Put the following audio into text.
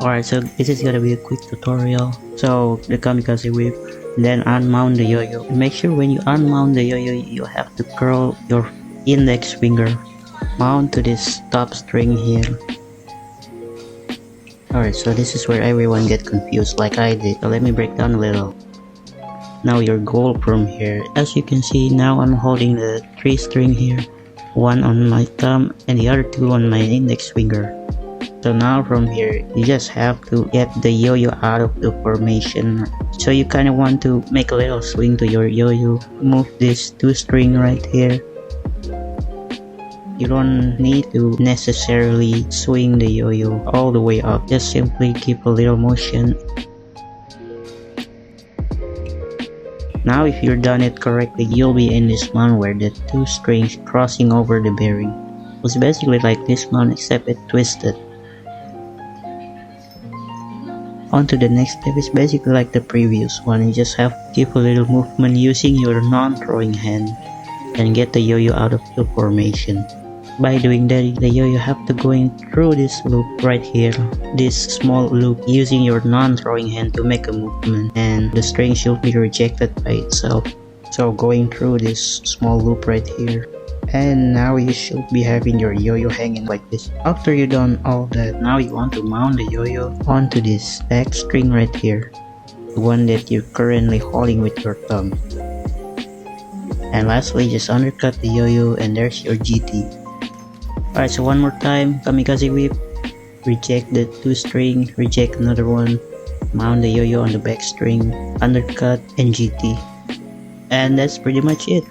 Alright, so this is gonna be a quick tutorial. So the kamikaze whip, then unmount the yo-yo. Make sure when you unmount the yo-yo, you have to curl your index finger mount to this top string here. Alright, so this is where everyone get confused like I did. So let me break down a little. Now your goal from here, as you can see, now I'm holding the 3 string here, one on my thumb and the other 2 on my index finger. So now from here, you just have to get the yo-yo out of the formation. So you kind of want to make a little swing to your yo-yo. Move this 2 string right here. You don't need to necessarily swing the yo-yo all the way up. Just simply keep a little motion. Now if you're done it correctly, you'll be in this mount where the 2 strings crossing over the bearing. It's basically like this mount except it twisted. On to the next step is basically like the previous one. You just have to keep a little movement using your non-throwing hand and get the yo-yo out of the formation. By doing that, the yo-yo have to go in through this loop right here, this small loop, using your non-throwing hand to make a movement, and the string should be rejected by itself. So going through this small loop right here, and now you should be having your yo-yo hanging like this. After you done all that, now you want to mount the yo-yo onto this back string right here, the one that you're currently holding with your thumb. And lastly, just undercut the yo-yo and there's your GT. Alright, so one more time, kamikaze whip, reject the 2 string, reject another one, mount the yo-yo on the back string, undercut and GT. And that's pretty much it.